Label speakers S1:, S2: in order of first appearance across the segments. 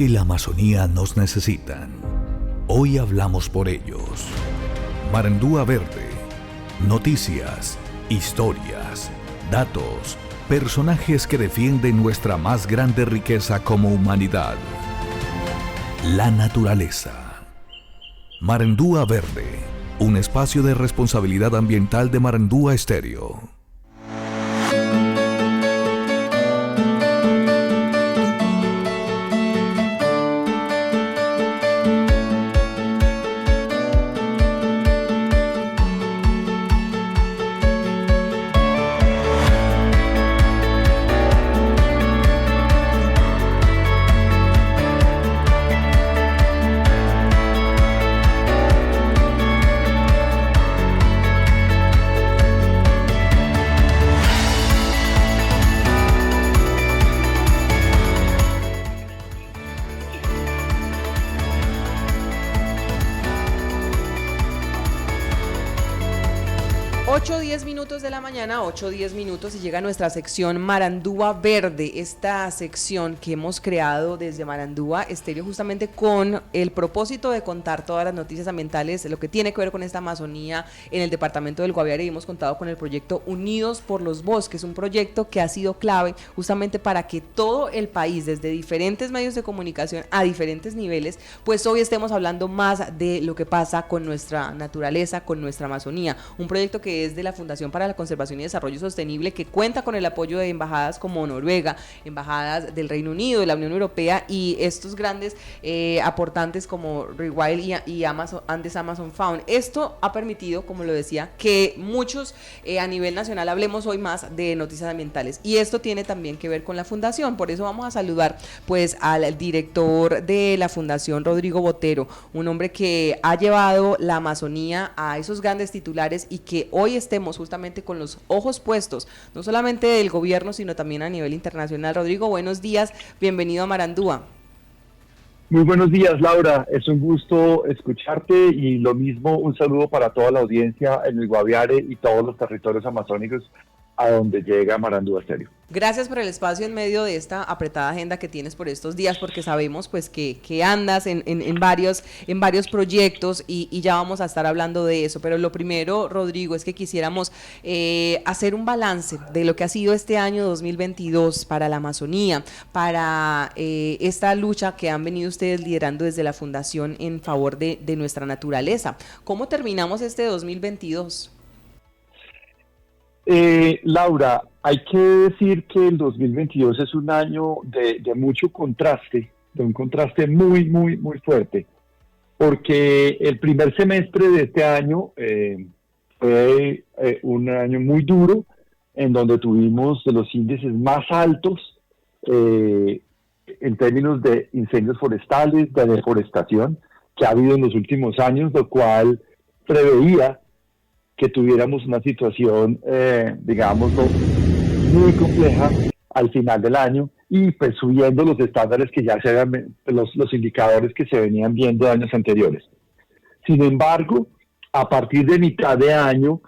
S1: y la Amazonía nos necesitan. Hoy hablamos por ellos. Marandúa Verde. Noticias, historias, datos, personajes que defienden nuestra más grande riqueza como humanidad. La naturaleza. Marandúa Verde. Un espacio de responsabilidad ambiental de Marandúa Estéreo.
S2: De la mañana, 8:10 minutos, y llega nuestra sección Marandúa Verde, esta sección que hemos creado desde Marandúa Estéreo justamente con el propósito de contar todas las noticias ambientales, lo que tiene que ver con esta Amazonía en el departamento del Guaviare, y hemos contado con el proyecto Unidos por los Bosques, un proyecto que ha sido clave justamente para que todo el país, desde diferentes medios de comunicación a diferentes niveles, pues hoy estemos hablando más de lo que pasa con nuestra naturaleza, con nuestra Amazonía, un proyecto que es de la Fundación para la Conservación y Desarrollo Sostenible, que cuenta con el apoyo de embajadas como Noruega, embajadas del Reino Unido, de la Unión Europea, y estos grandes aportantes como Rewild y Amazon, Andes Amazon Fund. Esto ha permitido, como lo decía, que muchos a nivel nacional hablemos hoy más de noticias ambientales, y esto tiene también que ver con la fundación. Por eso vamos a saludar pues al director de la fundación, Rodrigo Botero, un hombre que ha llevado la Amazonía a esos grandes titulares, y que hoy estemos justamente con los ojos puestos, no solamente del gobierno, sino también a nivel internacional. Rodrigo, buenos días, bienvenido a Marandúa.
S3: Muy buenos días, Laura, es un gusto escucharte, y lo mismo, un saludo para toda la audiencia en el Guaviare y todos los territorios amazónicos a donde llega Marandúa Estéreo.
S2: Gracias por el espacio en medio de esta apretada agenda que tienes por estos días, porque sabemos pues que andas en varios proyectos, y ya vamos a estar hablando de eso. Pero lo primero, Rodrigo, es que quisiéramos hacer un balance de lo que ha sido este año 2022 para la Amazonía, para esta lucha que han venido ustedes liderando desde la Fundación en favor de nuestra naturaleza. ¿Cómo terminamos este 2022?
S3: Laura, hay que decir que el 2022 es un año de mucho contraste, de un contraste muy, muy, muy fuerte, porque el primer semestre de este año fue un año muy duro, en donde tuvimos de los índices más altos en términos de incendios forestales, de deforestación, que ha habido en los últimos años, lo cual preveía que tuviéramos una situación, digámoslo, muy compleja al final del año, y pues subiendo los estándares que ya se habían, los indicadores que se venían viendo de años anteriores. Sin embargo, a partir de mitad de año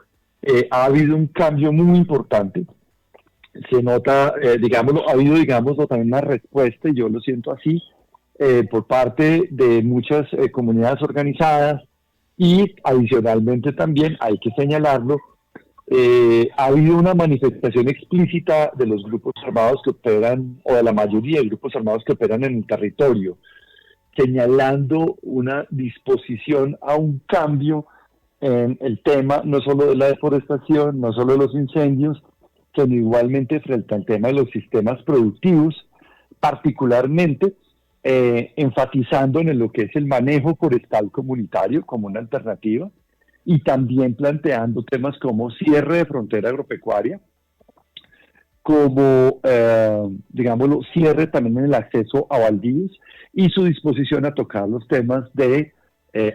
S3: ha habido un cambio muy importante. Se nota, digámoslo, ha habido, digámoslo, también una respuesta, y yo lo siento así, por parte de muchas comunidades organizadas. Y adicionalmente también hay que señalarlo, ha habido una manifestación explícita de los grupos armados que operan, o de la mayoría de grupos armados que operan en el territorio, señalando una disposición a un cambio en el tema, no solo de la deforestación, no solo de los incendios, sino igualmente frente al tema de los sistemas productivos, particularmente enfatizando en lo que es el manejo forestal comunitario como una alternativa, y también planteando temas como cierre de frontera agropecuaria, como, digámoslo, cierre también en el acceso a baldíos, y su disposición a tocar los temas de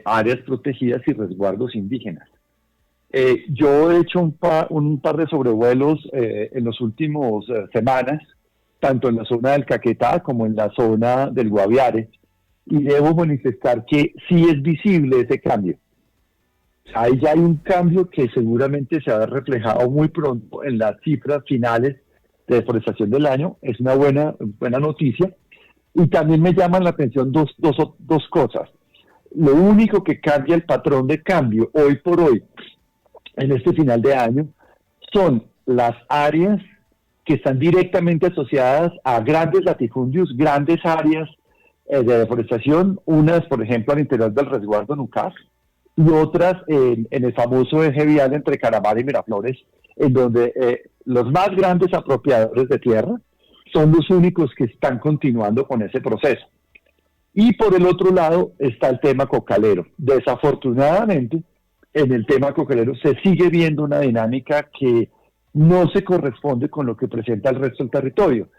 S3: áreas protegidas y resguardos indígenas. Yo he hecho un par de sobrevuelos en los últimos semanas, tanto en la zona del Caquetá como en la zona del Guaviare, y debo manifestar que sí es visible ese cambio. Ahí ya hay un cambio que seguramente se ha reflejado muy pronto en las cifras finales de deforestación del año. Es una buena noticia, Y también me llaman la atención dos cosas. Lo único que cambia el patrón de cambio hoy por hoy, en este final de año, son las áreas que están directamente asociadas a grandes latifundios, grandes áreas de deforestación, unas, por ejemplo, al interior del resguardo Nucar, y otras en el famoso eje vial entre Caramar y Miraflores, en donde los más grandes apropiadores de tierra son los únicos que están continuando con ese proceso. Y por el otro lado está el tema cocalero. Desafortunadamente, en el tema cocalero se sigue viendo una dinámica que no se corresponde con lo que presenta el resto del territorio.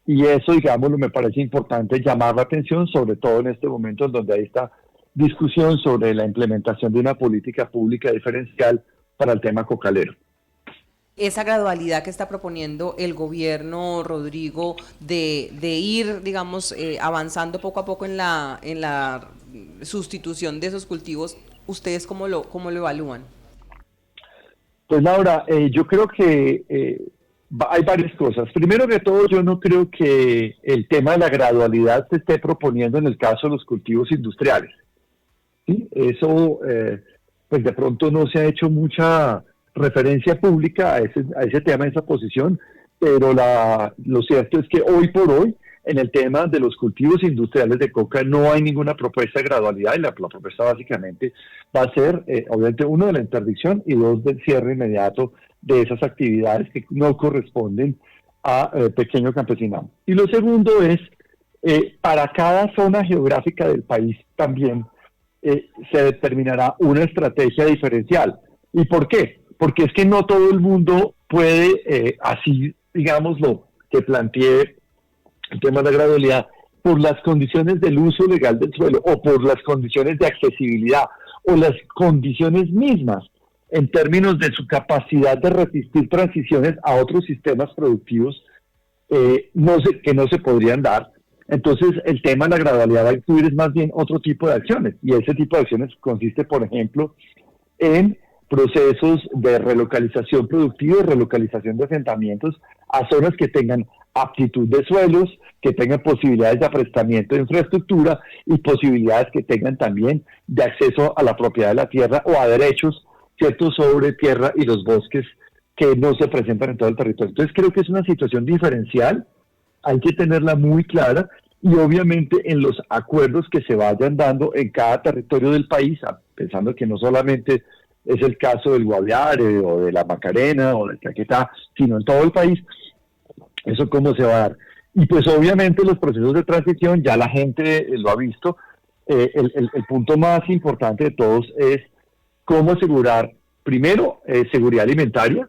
S3: Y eso, digámoslo, me parece importante llamar la atención, sobre todo en este momento en donde hay esta discusión sobre la implementación de una política pública diferencial para el tema cocalero.
S2: Esa gradualidad que está proponiendo el gobierno, Rodrigo, de ir, digamos, avanzando poco a poco en la sustitución de esos cultivos, ¿ustedes cómo lo evalúan?
S3: Pues Laura, yo creo que hay varias cosas. Primero que todo, yo no creo que el tema de la gradualidad se esté proponiendo en el caso de los cultivos industriales. ¿Sí? Eso, pues de pronto no se ha hecho mucha referencia pública a ese tema, a esa posición, pero lo cierto es que hoy por hoy, en el tema de los cultivos industriales de coca, no hay ninguna propuesta de gradualidad, y la propuesta básicamente va a ser, obviamente, uno, de la interdicción, y dos, del cierre inmediato de esas actividades que no corresponden a pequeño campesinado. Y lo segundo es, para cada zona geográfica del país también se determinará una estrategia diferencial. ¿Y por qué? Porque es que no todo el mundo puede, así, digámoslo, que planteé el tema de la gradualidad, por las condiciones del uso legal del suelo, o por las condiciones de accesibilidad, o las condiciones mismas en términos de su capacidad de resistir transiciones a otros sistemas productivos que no se podrían dar. Entonces, el tema de la gradualidad va a incluir es más bien otro tipo de acciones, y ese tipo de acciones consiste, por ejemplo, en procesos de relocalización productiva y relocalización de asentamientos a zonas que tengan aptitud de suelos, que tengan posibilidades de aprestamiento de infraestructura y posibilidades que tengan también de acceso a la propiedad de la tierra o a derechos, ¿cierto?, sobre tierra y los bosques que no se presentan en todo el territorio. Entonces creo que es una situación diferencial, hay que tenerla muy clara, y obviamente en los acuerdos que se vayan dando en cada territorio del país, pensando que no solamente es el caso del Guaviare o de la Macarena o del Caquetá, sino en todo el país, eso cómo se va a dar. Y pues obviamente los procesos de transición, ya la gente lo ha visto, el punto más importante de todos es cómo asegurar, primero, seguridad alimentaria,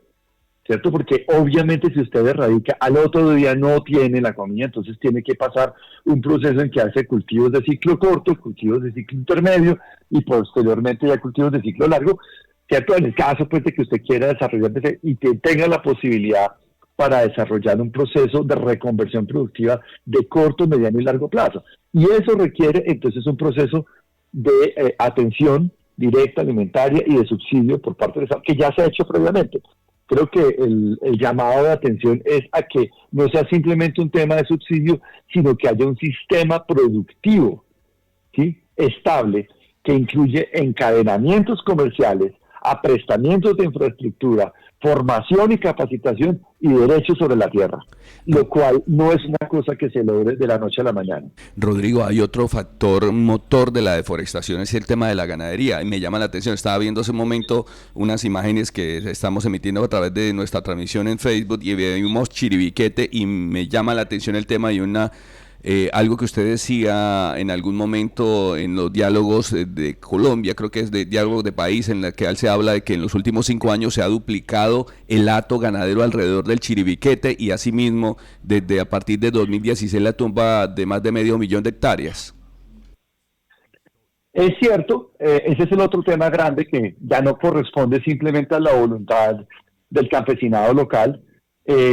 S3: ¿cierto? Porque obviamente si usted erradica, al otro día no tiene la comida, entonces tiene que pasar un proceso en que hace cultivos de ciclo corto, cultivos de ciclo intermedio y posteriormente ya cultivos de ciclo largo, ¿cierto? En el caso pues de que usted quiera desarrollar y que tenga la posibilidad para desarrollar un proceso de reconversión productiva de corto, mediano y largo plazo. Y eso requiere entonces un proceso de atención directa alimentaria y de subsidio por parte del Estado, que ya se ha hecho previamente. Creo que el llamado de atención es a que no sea simplemente un tema de subsidio, sino que haya un sistema productivo, ¿sí?, estable, que incluye encadenamientos comerciales, aprestamientos de infraestructura, formación y capacitación y derechos sobre la tierra, lo cual no es una cosa que se logre de la noche a la mañana.
S4: Rodrigo, hay otro factor motor de la deforestación, es el tema de la ganadería, y me llama la atención, estaba viendo hace un momento unas imágenes que estamos emitiendo a través de nuestra transmisión en Facebook y vimos Chiribiquete, y me llama la atención el tema de algo que usted decía en algún momento en los diálogos de Colombia, creo que es de diálogos de país, en la que se habla de que en los últimos 5 años se ha duplicado el hato ganadero alrededor del Chiribiquete, y asimismo desde a partir de 2016 la tumba de más de 500,000 de hectáreas.
S3: Es cierto, ese es el otro tema grande que ya no corresponde simplemente a la voluntad del campesinado local,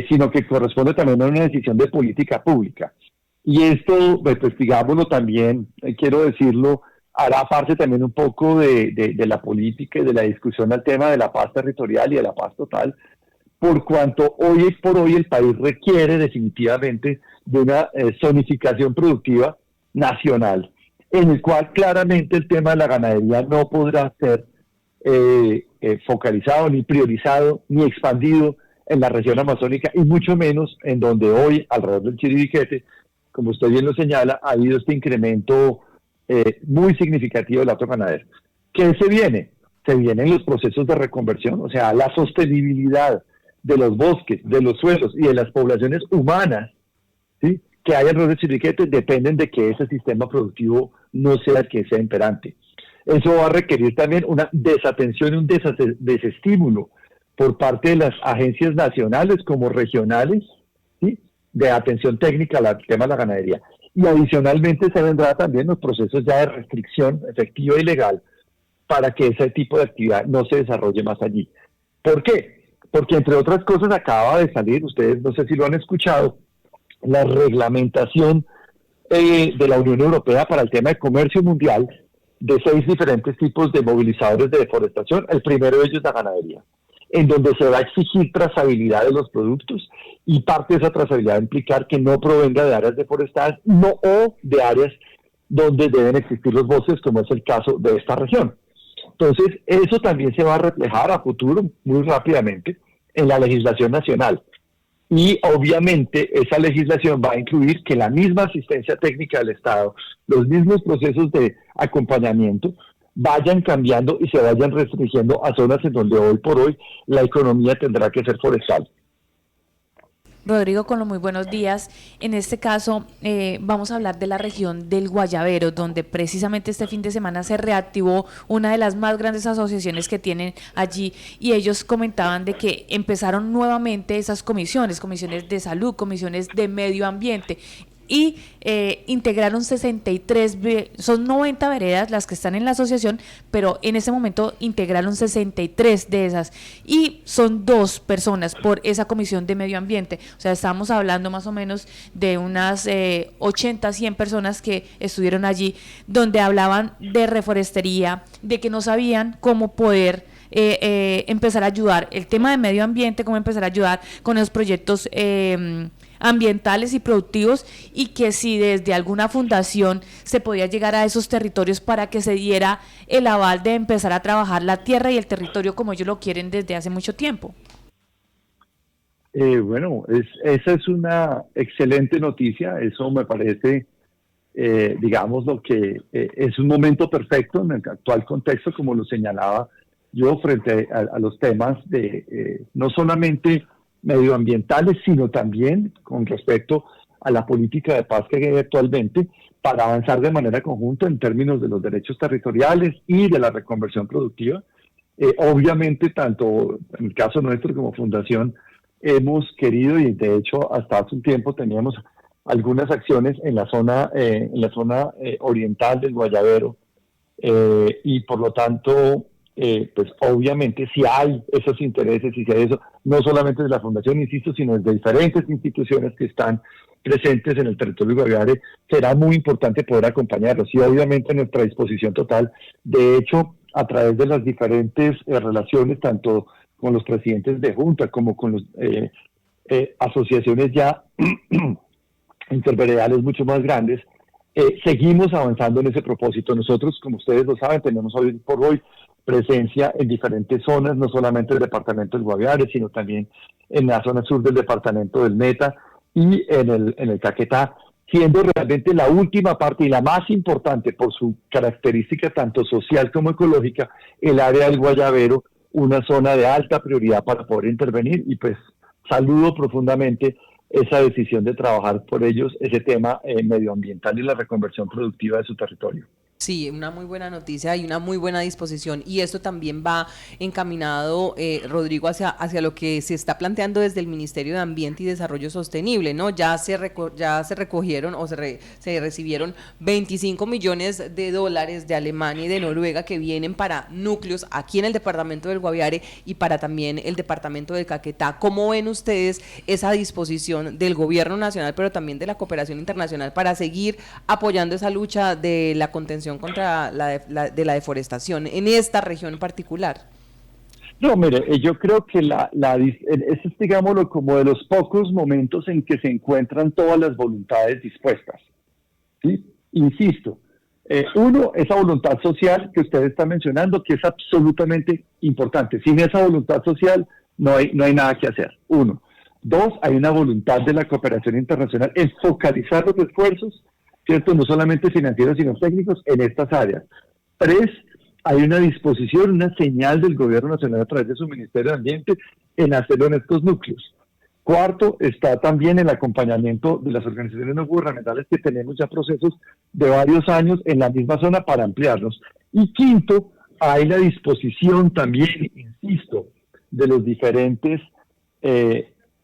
S3: sino que corresponde también a una decisión de política pública. Y esto, pues digámoslo también, quiero decirlo, hará parte también un poco de la política y de la discusión al tema de la paz territorial y de la paz total, por cuanto hoy por hoy el país requiere definitivamente de una zonificación productiva nacional, en el cual claramente el tema de la ganadería no podrá ser focalizado, ni priorizado, ni expandido en la región amazónica, y mucho menos en donde hoy, alrededor del Chiribiquete, como usted bien lo señala, ha habido este incremento muy significativo del hato ganadero. ¿Qué se viene? Se vienen los procesos de reconversión, o sea, la sostenibilidad de los bosques, de los suelos y de las poblaciones humanas, ¿sí?, que hay alrededor del Chiribiquete, dependen de que ese sistema productivo no sea el que sea imperante. Eso va a requerir también una desatención y un desestímulo por parte de las agencias nacionales como regionales, ¿sí?, de atención técnica al tema de la ganadería. Y adicionalmente se vendrá también los procesos ya de restricción efectiva y legal para que ese tipo de actividad no se desarrolle más allí. ¿Por qué? Porque entre otras cosas acaba de salir, ustedes no sé si lo han escuchado, la reglamentación de la Unión Europea para el tema de comercio mundial de 6 diferentes tipos de movilizadores de deforestación. El primero de ellos es la ganadería, en donde se va a exigir trazabilidad de los productos, y parte de esa trazabilidad va a implicar que no provenga de áreas deforestadas o de áreas donde deben existir los bosques, como es el caso de esta región. Entonces, eso también se va a reflejar a futuro muy rápidamente en la legislación nacional. Y obviamente esa legislación va a incluir que la misma asistencia técnica del Estado, los mismos procesos de acompañamiento, vayan cambiando y se vayan restringiendo a zonas en donde hoy por hoy la economía tendrá que ser forestal.
S5: Rodrigo, con los muy buenos días. En este caso, vamos a hablar de la región del Guayabero, donde precisamente este fin de semana se reactivó una de las más grandes asociaciones que tienen allí, y ellos comentaban de que empezaron nuevamente esas comisiones de salud, comisiones de medio ambiente, y integraron 63, son 90 veredas las que están en la asociación, pero en ese momento integraron 63 de esas, y son 2 personas por esa comisión de medio ambiente. O sea, estamos hablando más o menos de unas 80, 100 personas que estuvieron allí, donde hablaban de reforestería, de que no sabían cómo poder empezar a ayudar, el tema de medio ambiente, cómo empezar a ayudar con esos proyectos ambientales y productivos, y que si desde alguna fundación se podía llegar a esos territorios para que se diera el aval de empezar a trabajar la tierra y el territorio como ellos lo quieren desde hace mucho tiempo.
S3: Bueno, esa es una excelente noticia. Eso me parece, digamos, lo que es un momento perfecto en el actual contexto, como lo señalaba yo, frente a los temas de no solamente medioambientales, sino también con respecto a la política de paz que hay actualmente, para avanzar de manera conjunta en términos de los derechos territoriales y de la reconversión productiva. Obviamente, tanto en el caso nuestro como fundación, hemos querido, y de hecho hasta hace un tiempo teníamos algunas acciones en la zona oriental del Guayabero, y por lo tanto, pues obviamente si hay esos intereses y si hay eso, no solamente de la fundación, insisto, sino de diferentes instituciones que están presentes en el territorio de Guaviare, será muy importante poder acompañarlos, y obviamente nuestra disposición total. De hecho, a través de las diferentes relaciones, tanto con los presidentes de junta como con los asociaciones ya interveredales mucho más grandes, seguimos avanzando en ese propósito. Nosotros, como ustedes lo saben, tenemos hoy por hoy presencia en diferentes zonas, no solamente del departamento del Guaviare, sino también en la zona sur del departamento del Meta y en el Caquetá, siendo realmente la última parte y la más importante por su característica tanto social como ecológica, el área del Guayabero, una zona de alta prioridad para poder intervenir, y pues saludo profundamente esa decisión de trabajar por ellos ese tema medioambiental y la reconversión productiva de su territorio.
S2: Sí, una muy buena noticia y una muy buena disposición, y esto también va encaminado, Rodrigo, hacia lo que se está planteando desde el Ministerio de Ambiente y Desarrollo Sostenible, ¿no? Ya se recogieron o se recibieron 25 millones de dólares de Alemania y de Noruega que vienen para núcleos aquí en el departamento del Guaviare y para también el departamento del Caquetá. ¿Cómo ven ustedes esa disposición del gobierno nacional, pero también de la cooperación internacional, para seguir apoyando esa lucha de la contención contra la deforestación en esta región en particular?
S3: No, mire, yo creo que ese es, digámoslo, como de los pocos momentos en que se encuentran todas las voluntades dispuestas, ¿sí? Insisto, uno, esa voluntad social que usted está mencionando, que es absolutamente importante. Sin esa voluntad social no hay nada que hacer. Uno. Dos, hay una voluntad de la cooperación internacional en focalizar los esfuerzos, ¿cierto? No solamente financieros, sino técnicos en estas áreas. Tres, hay una disposición, una señal del gobierno nacional a través de su Ministerio de Ambiente en hacerlo en estos núcleos. Cuarto, está también el acompañamiento de las organizaciones no gubernamentales que tenemos ya procesos de varios años en la misma zona para ampliarlos. Y quinto, hay la disposición también, insisto, de los diferentes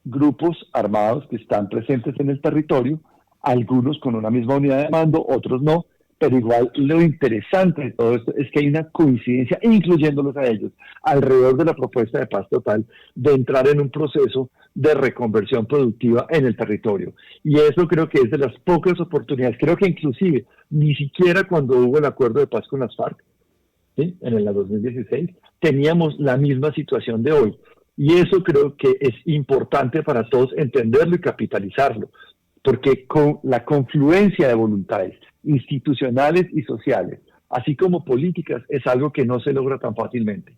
S3: grupos armados que están presentes en el territorio, algunos con una misma unidad de mando, otros no, pero igual lo interesante de todo esto es que hay una coincidencia, incluyéndolos a ellos, alrededor de la propuesta de paz total, de entrar en un proceso de reconversión productiva en el territorio. Y eso creo que es de las pocas oportunidades, creo que inclusive ni siquiera cuando hubo el acuerdo de paz con las FARC, ¿sí?, en el 2016, teníamos la misma situación de hoy. Y eso creo que es importante para todos entenderlo y capitalizarlo, porque con la confluencia de voluntades institucionales y sociales, así como políticas, es algo que no se logra tan fácilmente.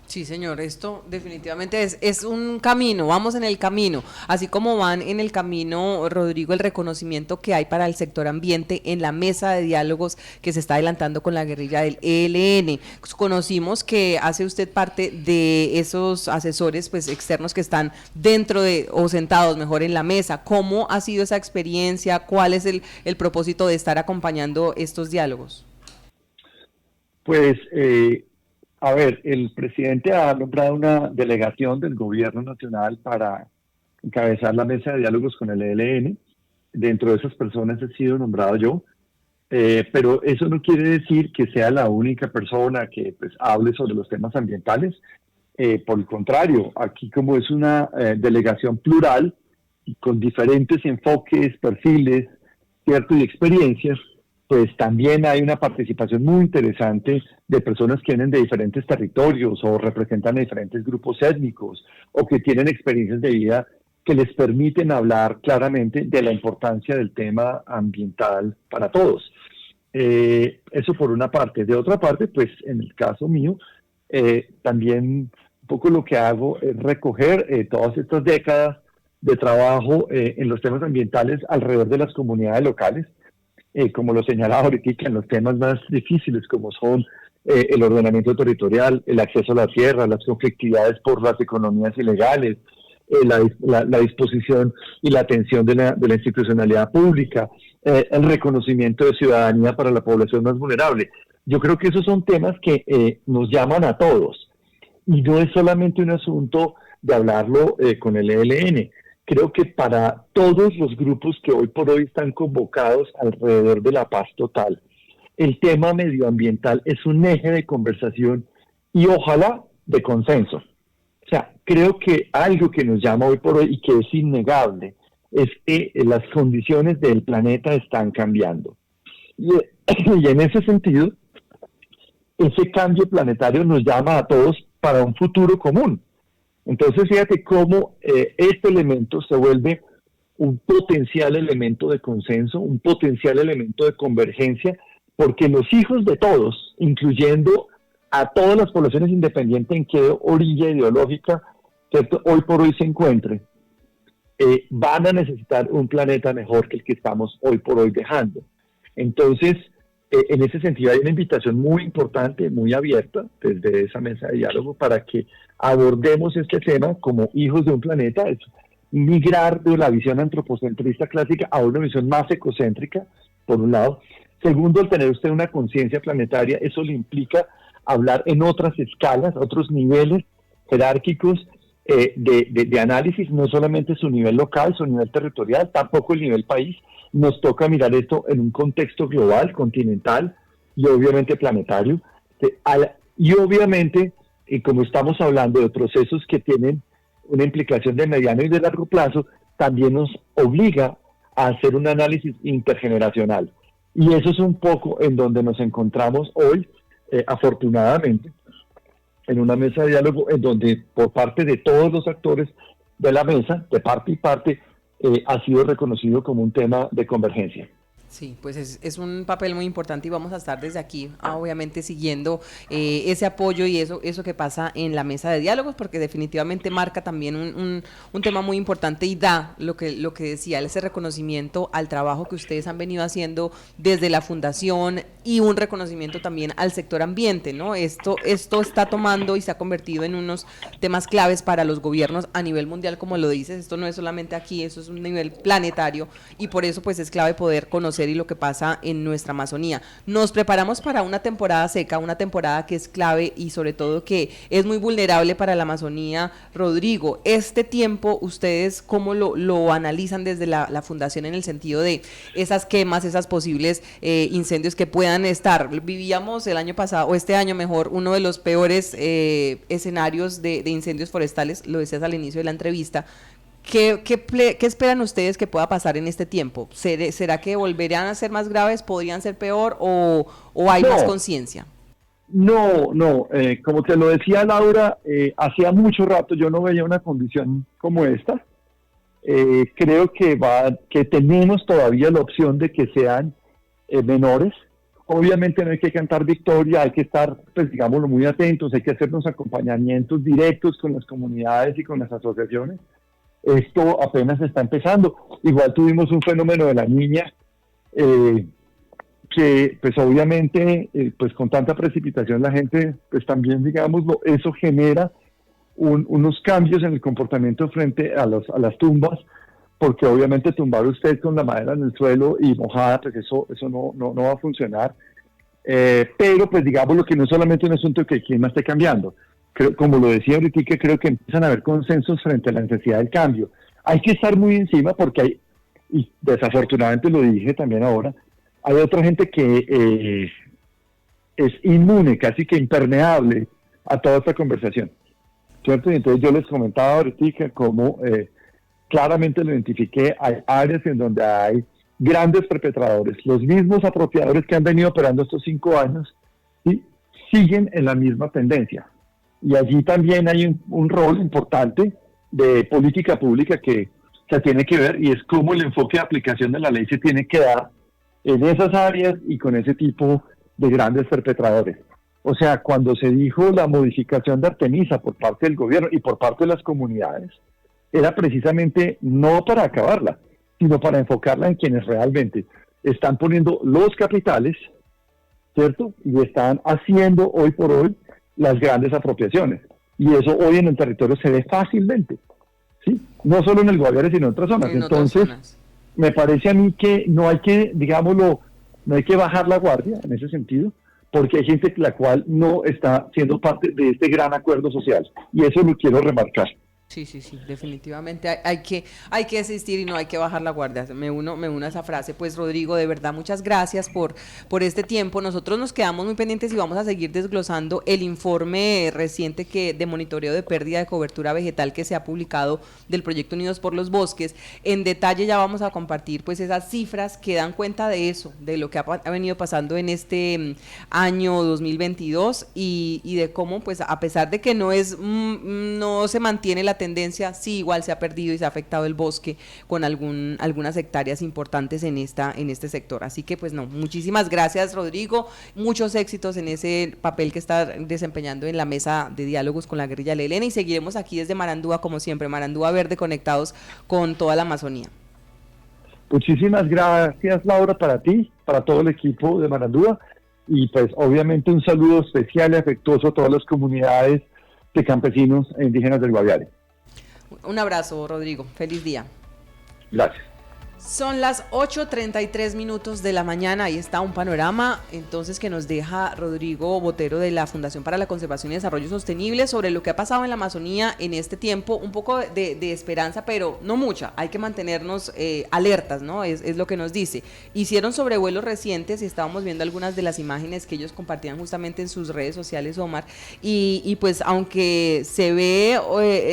S2: Sí, señor, esto definitivamente es un camino, vamos en el camino, así como van en el camino, Rodrigo, el reconocimiento que hay para el sector ambiente en la mesa de diálogos que se está adelantando con la guerrilla del ELN. Conocimos que hace usted parte de esos asesores pues externos que están dentro de, o sentados mejor en la mesa. ¿Cómo ha sido esa experiencia? ¿Cuál es el propósito de estar acompañando estos diálogos?
S3: Pues, a ver, el presidente ha nombrado una delegación del gobierno nacional para encabezar la mesa de diálogos con el ELN. Dentro de esas personas he sido nombrado yo, pero eso no quiere decir que sea la única persona que pues hable sobre los temas ambientales. Por el contrario, aquí como es una delegación plural y con diferentes enfoques, perfiles, ¿cierto?, y experiencias, pues también hay una participación muy interesante de personas que vienen de diferentes territorios o representan a diferentes grupos étnicos o que tienen experiencias de vida que les permiten hablar claramente de la importancia del tema ambiental para todos. Eso por una parte. De otra parte, pues en el caso mío, también un poco lo que hago es recoger todas estas décadas de trabajo en los temas ambientales alrededor de las comunidades locales, como lo señalaba ahorita, en los temas más difíciles como son el ordenamiento territorial, el acceso a la tierra, las conflictividades por las economías ilegales, la disposición y la atención de la institucionalidad pública, el reconocimiento de ciudadanía para la población más vulnerable. Yo creo que esos son temas que nos llaman a todos y no es solamente un asunto de hablarlo con el ELN. Creo que para todos los grupos que hoy por hoy están convocados alrededor de la paz total, el tema medioambiental es un eje de conversación y ojalá de consenso. O sea, creo que algo que nos llama hoy por hoy y que es innegable es que las condiciones del planeta están cambiando. Y en ese sentido, ese cambio planetario nos llama a todos para un futuro común. Entonces, fíjate cómo este elemento se vuelve un potencial elemento de consenso, un potencial elemento de convergencia, porque los hijos de todos, incluyendo a todas las poblaciones independientes en qué orilla ideológica, ¿cierto?, hoy por hoy se encuentren, van a necesitar un planeta mejor que el que estamos hoy por hoy dejando. Entonces, en ese sentido hay una invitación muy importante, muy abierta desde esa mesa de diálogo para que abordemos este tema como hijos de un planeta, es migrar de la visión antropocentrista clásica a una visión más ecocéntrica, por un lado. Segundo, al tener usted una conciencia planetaria, eso le implica hablar en otras escalas, otros niveles jerárquicos de análisis, no solamente su nivel local, su nivel territorial, tampoco el nivel país. Nos toca mirar esto en un contexto global, continental y obviamente planetario. Y obviamente, como estamos hablando de procesos que tienen una implicación de mediano y de largo plazo, también nos obliga a hacer un análisis intergeneracional. Y eso es un poco en donde nos encontramos hoy, afortunadamente, en una mesa de diálogo en donde por parte de todos los actores de la mesa, de parte y parte, ha sido reconocido como un tema de convergencia.
S2: Sí, pues es un papel muy importante y vamos a estar desde aquí, obviamente siguiendo ese apoyo y eso que pasa en la mesa de diálogos, porque definitivamente marca también un tema muy importante y da lo que decía, ese reconocimiento al trabajo que ustedes han venido haciendo desde la fundación y un reconocimiento también al sector ambiente, ¿no? Esto está tomando y se ha convertido en unos temas claves para los gobiernos a nivel mundial, como lo dices, esto no es solamente aquí, eso es un nivel planetario y por eso pues es clave poder conocer y lo que pasa en nuestra Amazonía. Nos preparamos para una temporada seca, una temporada que es clave y sobre todo que es muy vulnerable para la Amazonía. Rodrigo, este tiempo, ¿ustedes cómo lo analizan desde la Fundación en el sentido de esas quemas, esas posibles incendios que puedan estar? Vivíamos el año pasado, o este año mejor, uno de los peores escenarios de incendios forestales, lo decías al inicio de la entrevista. ¿Qué esperan ustedes que pueda pasar en este tiempo? ¿Será que volverán a ser más graves, podrían ser peor o hay más conciencia?
S3: No, como te lo decía Laura, hacía mucho rato yo no veía una condición como esta. Creo que tenemos todavía la opción de que sean menores. Obviamente no hay que cantar victoria, hay que estar, pues digámoslo, muy atentos, hay que hacer unos acompañamientos directos con las comunidades y con las asociaciones. Esto apenas está empezando. Igual tuvimos un fenómeno de la niña que pues obviamente pues con tanta precipitación la gente pues también digámoslo, eso genera unos cambios en el comportamiento frente a las tumbas, porque obviamente tumbar usted con la madera en el suelo y mojada pues eso no va a funcionar, pero pues digámoslo que no es solamente un asunto que el clima esté cambiando. Como lo decía ahorita, creo que empiezan a haber consensos frente a la necesidad del cambio. Hay que estar muy encima porque y desafortunadamente lo dije también ahora, hay otra gente que es inmune, casi que impermeable a toda esta conversación, ¿cierto? Y entonces yo les comentaba ahorita cómo claramente lo identifiqué, hay áreas en donde hay grandes perpetradores, los mismos apropiadores que han venido operando estos 5 años y siguen en la misma tendencia. Y allí también hay un rol importante de política pública que se tiene que ver y es cómo el enfoque de aplicación de la ley se tiene que dar en esas áreas y con ese tipo de grandes perpetradores. O sea, cuando se dijo la modificación de Artemisa por parte del gobierno y por parte de las comunidades, era precisamente no para acabarla, sino para enfocarla en quienes realmente están poniendo los capitales, ¿cierto? Y están haciendo hoy por hoy las grandes apropiaciones. Y eso hoy en el territorio se ve fácilmente, ¿sí? No solo en el Guaviare, sino en otras zonas. Entonces, me parece a mí que no hay que, digámoslo, no hay que bajar la guardia en ese sentido, porque hay gente la cual no está siendo parte de este gran acuerdo social. Y eso lo quiero remarcar.
S2: Sí, definitivamente hay que existir y no hay que bajar la guardia. Me uno a esa frase. Pues Rodrigo, de verdad, muchas gracias por este tiempo. Nosotros nos quedamos muy pendientes y vamos a seguir desglosando el informe reciente de monitoreo de pérdida de cobertura vegetal que se ha publicado del proyecto Unidos por los Bosques. En detalle ya vamos a compartir pues esas cifras que dan cuenta de eso, de lo que ha venido pasando en este año 2022 y de cómo pues a pesar de que no se mantiene la tendencia, sí igual se ha perdido y se ha afectado el bosque con algunas hectáreas importantes en este sector. Así que pues muchísimas gracias Rodrigo, muchos éxitos en ese papel que está desempeñando en la mesa de diálogos con la guerrilla del ELN y seguiremos aquí desde Marandúa como siempre, Marandúa Verde, conectados con toda la Amazonía.
S3: Muchísimas gracias Laura, para ti, para todo el equipo de Marandúa y pues obviamente un saludo especial y afectuoso a todas las comunidades de campesinos e indígenas del Guaviare.
S2: Un abrazo, Rodrigo. Feliz día.
S3: Gracias.
S2: Son las 8:33 de la mañana. Ahí está un panorama entonces que nos deja Rodrigo Botero de la Fundación para la Conservación y Desarrollo Sostenible sobre lo que ha pasado en la Amazonía en este tiempo. Un poco de esperanza, pero no mucha. Hay que mantenernos alertas, ¿no? Es lo que nos dice. Hicieron sobrevuelos recientes y estábamos viendo algunas de las imágenes que ellos compartían justamente en sus redes sociales, Omar. Y pues aunque se ve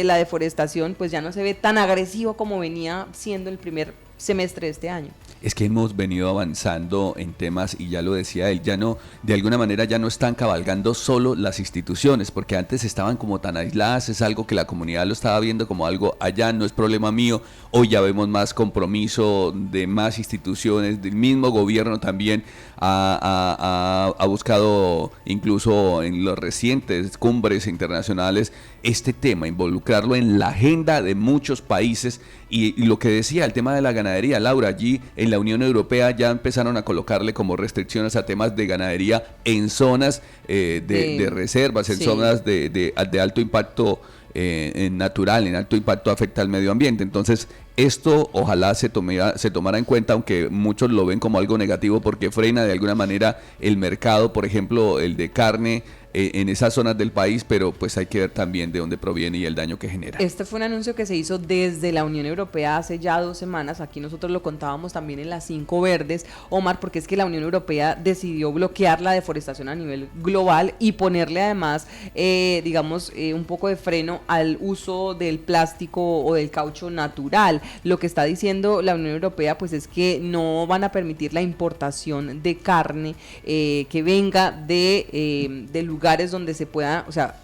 S2: la deforestación, pues ya no se ve tan agresivo como venía siendo el primer semestre de este año.
S4: es que hemos venido avanzando en temas, y ya lo decía él, ya no, de alguna manera ya no están cabalgando solo las instituciones, porque antes estaban como tan aisladas, es algo que la comunidad lo estaba viendo como algo allá, no es problema mío. Hoy ya vemos más compromiso de más instituciones, del mismo gobierno también ha buscado, incluso en las recientes cumbres internacionales, este tema, involucrarlo en la agenda de muchos países. Y lo que decía, el tema de la ganadería, Laura, allí en la Unión Europea ya empezaron a colocarle como restricciones a temas de ganadería en zonas de reservas, en zonas de alto impacto natural, en alto impacto afecta al medio ambiente. Entonces, esto ojalá se tomara en cuenta, aunque muchos lo ven como algo negativo porque frena de alguna manera el mercado, por ejemplo, el de carne en esas zonas del país, pero pues hay que ver también de dónde proviene y el daño que genera.
S2: Este fue un anuncio que se hizo desde la Unión Europea hace ya 2 semanas. Aquí nosotros lo contábamos también en las 5 verdes, Omar, porque es que la Unión Europea decidió bloquear la deforestación a nivel global y ponerle además, un poco de freno al uso del plástico o del caucho natural. Lo que está diciendo la Unión Europea pues es que no van a permitir la importación de carne que venga de lugares donde se pueda, o sea,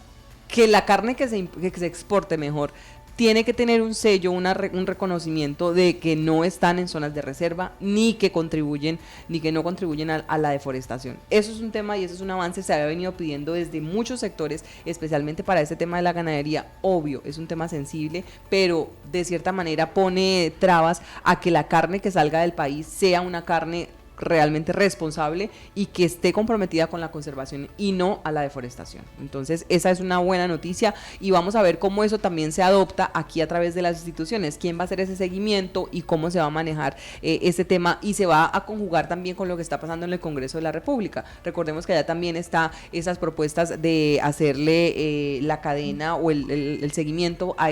S2: que la carne que se exporte mejor tiene que tener un sello, un reconocimiento de que no están en zonas de reserva, ni que no contribuyen a la deforestación. Eso es un tema y eso es un avance, se había venido pidiendo desde muchos sectores, especialmente para este tema de la ganadería. Obvio, es un tema sensible, pero de cierta manera pone trabas a que la carne que salga del país sea una carne realmente responsable y que esté comprometida con la conservación y no a la deforestación. Entonces esa es una buena noticia y vamos a ver cómo eso también se adopta aquí a través de las instituciones, quién va a hacer ese seguimiento y cómo se va a manejar ese tema, y se va a conjugar también con lo que está pasando en el Congreso de la República. Recordemos que allá también está esas propuestas de hacerle la cadena o el seguimiento a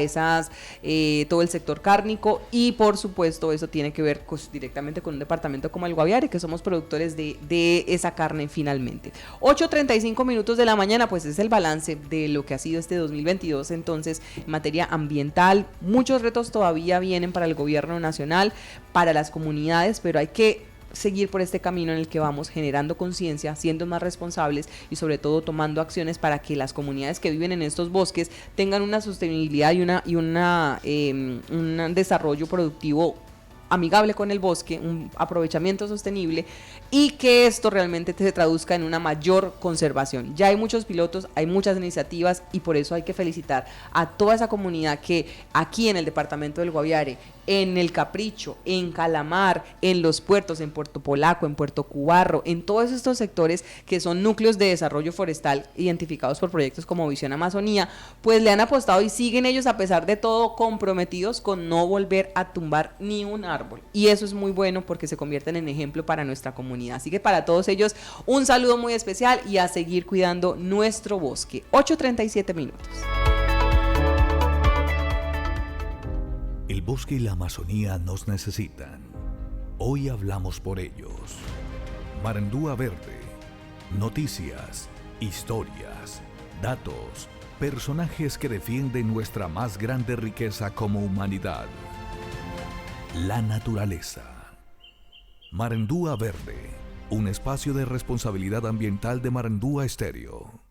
S2: todo el sector cárnico, y por supuesto eso tiene que ver directamente con un departamento como el Guaviare, que somos productores de esa carne finalmente. 8:35 minutos de la mañana, pues es el balance de lo que ha sido este 2022. Entonces, en materia ambiental, muchos retos todavía vienen para el gobierno nacional, para las comunidades, pero hay que seguir por este camino en el que vamos generando conciencia, siendo más responsables y sobre todo tomando acciones para que las comunidades que viven en estos bosques tengan una sostenibilidad y un desarrollo productivo amigable con el bosque, un aprovechamiento sostenible, y que esto realmente se traduzca en una mayor conservación. Ya hay muchos pilotos, hay muchas iniciativas, y por eso hay que felicitar a toda esa comunidad que aquí en el departamento del Guaviare, en el Capricho, en Calamar, en los puertos, en Puerto Polaco, en Puerto Cubarro, en todos estos sectores que son núcleos de desarrollo forestal identificados por proyectos como Visión Amazonía, pues le han apostado y siguen ellos a pesar de todo comprometidos con no volver a tumbar ni un árbol, y eso es muy bueno porque se convierten en ejemplo para nuestra comunidad. Así que para todos ellos un saludo muy especial y a seguir cuidando nuestro bosque. 8:37 minutos.
S1: El bosque y la Amazonía nos necesitan. Hoy hablamos por ellos. Marandúa Verde. Noticias, historias, datos, personajes que defienden nuestra más grande riqueza como humanidad: la naturaleza. Marandúa Verde, un espacio de responsabilidad ambiental de Marandúa Estéreo.